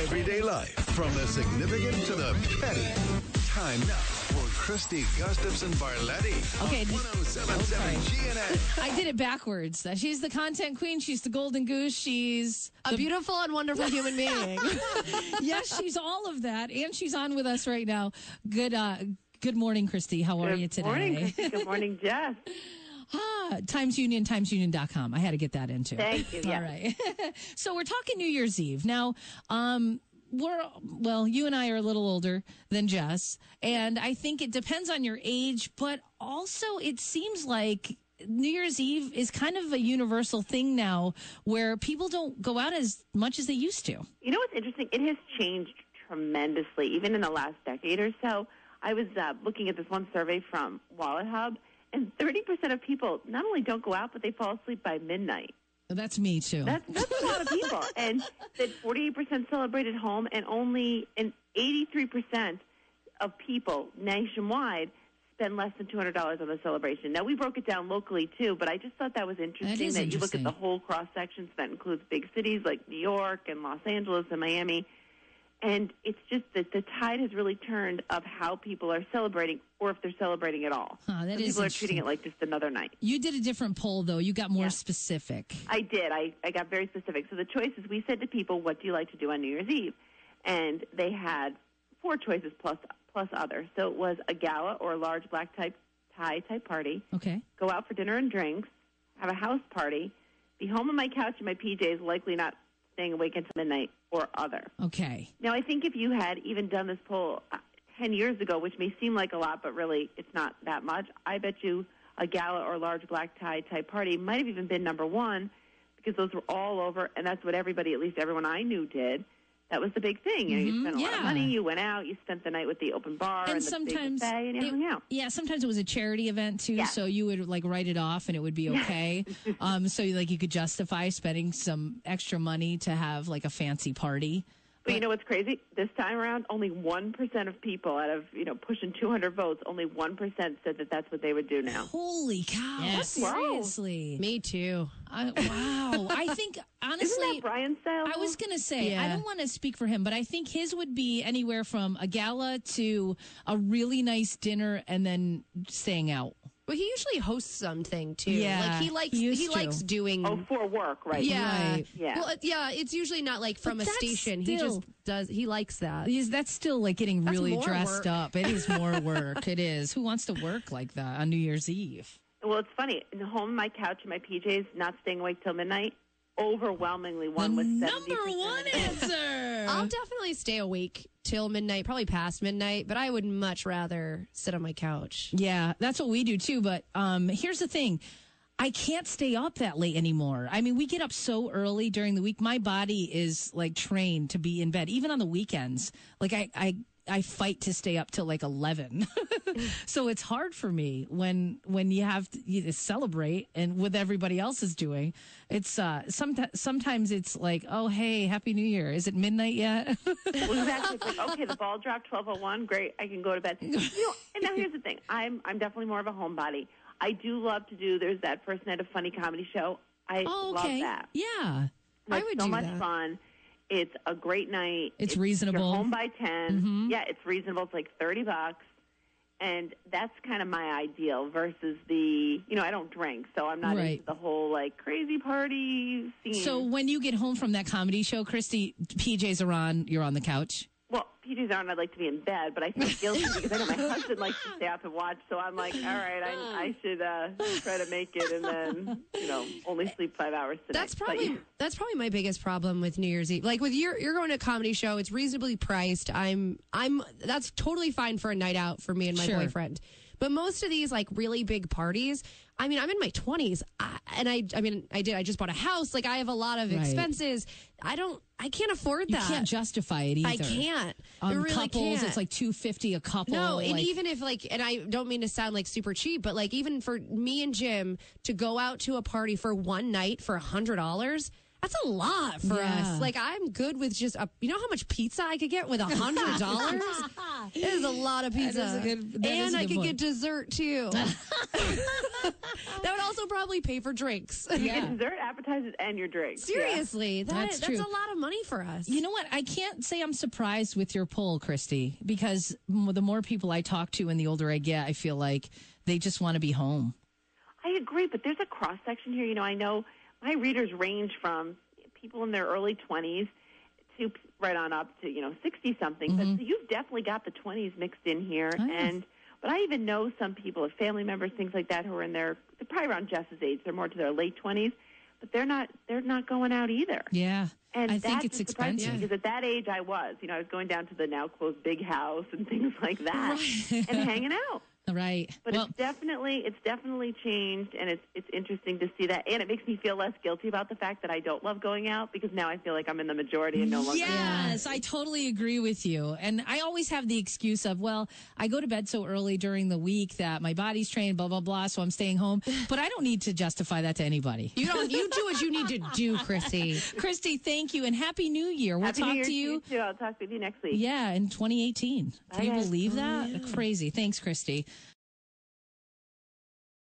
Everyday life, from the significant to the petty. Time now for Christy Gustafson-Barlette. Okay. 1077 GNA. I did it backwards. She's the content queen. She's the golden goose. She's a beautiful and wonderful human being. Yes, she's all of that. And she's on with us right now. Good morning, Christy. How are you today? Good morning, Christy. Good morning, Jess. TimesUnion.com. I had to get that into. Thank you. All right. So we're talking New Year's Eve. Now, you and I are a little older than Jess, and I think it depends on your age, but also it seems like New Year's Eve is kind of a universal thing now where people don't go out as much as they used to. You know what's interesting? It has changed tremendously, even in the last decade or so. I was looking at this one survey from Wallet Hub, and 30% of people not only don't go out, but they fall asleep by midnight. That's me, too. That's a lot of people. And that 48% celebrate at home, and 83% of people nationwide spend less than $200 on the celebration. Now, we broke it down locally, too, but I just thought that was interesting that you look at the whole cross-section. So that includes big cities like New York and Los Angeles and Miami. And it's just that the tide has really turned of how people are celebrating, or if they're celebrating at all. People are treating it like just another night. You did a different poll, though. You got more specific. I did. I got very specific. So the choices, we said to people, what do you like to do on New Year's Eve? And they had 4 choices plus others. So it was a gala or a large black tie type party. Okay. Go out for dinner and drinks. Have a house party. Be home on my couch in my PJs, likely not staying awake until midnight, or other. Okay. Now, I think if you had even done this poll 10 years ago, which may seem like a lot, but really it's not that much, I bet you a gala or large black tie type party might have even been number one, because those were all over, and that's what everybody, at least everyone I knew, did. That was the big thing. You spent a lot of money, you went out, you spent the night with the open bar and the big buffet, and you hung out. Yeah, sometimes it was a charity event, too, so you would, write it off, and it would be okay. So, you could justify spending some extra money to have, a fancy party. But you know what's crazy? This time around, only 1% of people out of, pushing 200 votes, only 1% said that that's what they would do now. Holy cow. Yes. Seriously. Me too. Wow. I think, honestly... Isn't that Brian's style? I was going to say, I don't want to speak for him, but I think his would be anywhere from a gala to a really nice dinner and then staying out. Well, he usually hosts something too. Yeah, he likes doing. Oh, for work, right? Yeah, right. Yeah. Well, it's usually not from a station. He just does. He likes that. That's still getting really dressed up. It is more work. It is. Who wants to work like that on New Year's Eve? Well, it's funny. Home on my couch in my PJs, not staying awake till midnight. Overwhelmingly, one was 70%. Number one answer. I'll definitely stay awake till midnight, probably past midnight, but I would much rather sit on my couch. Yeah, that's what we do too. But here's the thing. I can't stay up that late anymore. I mean, we get up so early during the week. My body is trained to be in bed, even on the weekends. I fight to stay up till 11. So it's hard for me when you have to celebrate and what everybody else is doing. It's sometimes it's oh, hey, Happy New Year. Is it midnight yet? Well, exactly. It's okay, the ball dropped 12:01. Great, I can go to bed. And now here's the thing. I'm definitely more of a homebody. I do love to do. There's that first night of funny comedy show. I love that. Yeah, I would do that. It's so much fun. It's a great night. It's reasonable. You're home by 10. Mm-hmm. Yeah, it's reasonable. It's $30. And that's kind of my ideal versus the, I don't drink, so I'm not into the whole crazy party scene. So when you get home from that comedy show, Christy, PJs are on, you're on the couch? Well, PJs aren't. I'd like to be in bed, but I feel guilty because I know my husband likes to stay up and watch. So I'm all right, I should try to make it, and then only sleep 5 hours tonight. That's probably my biggest problem with New Year's Eve. With you're going to a comedy show, it's reasonably priced. That's totally fine for a night out for me and my boyfriend. But most of these really big parties, I'm in my 20s, I just bought a house. I have a lot of expenses. I can't afford that. You can't justify it either. I can't. On really couples, can't. it's $250 a couple. No, and even if and I don't mean to sound super cheap, but even for me and Jim to go out to a party for one night for $100, That's a lot for us. Like, I'm good with just you know how much pizza I could get with $100? It is a lot of pizza. And I could get dessert, too. That would also probably pay for drinks. You get dessert, appetizers, and your drinks. Seriously, that's a lot of money for us. You know what? I can't say I'm surprised with your poll, Christy, because the more people I talk to and the older I get, I feel like they just want to be home. I agree, but there's a cross-section here. You know, I know my readers range from people in their early 20s to right on up to, 60-something. But so you've definitely got the 20s mixed in here. But I even know some people, family members, things like that, who are they're probably around Jess's age. They're more to their late 20s, but they're not going out either. Yeah. And I think it's expensive. Because at that age I was going down to the now closed big house and things like that and hanging out. Right. But it's definitely changed, and it's interesting to see that. And it makes me feel less guilty about the fact that I don't love going out, because now I feel like I'm in the majority and no longer. Yes, I totally agree with you. And I always have the excuse of, well, I go to bed so early during the week that my body's trained, blah, blah, blah, so I'm staying home. But I don't need to justify that to anybody. You do what you need to do, Christy. Christy, thank you, and Happy New Year. We'll talk to you. Too. I'll talk with you next week. Yeah, in 2018. Can you believe that? Crazy. Thanks, Christy.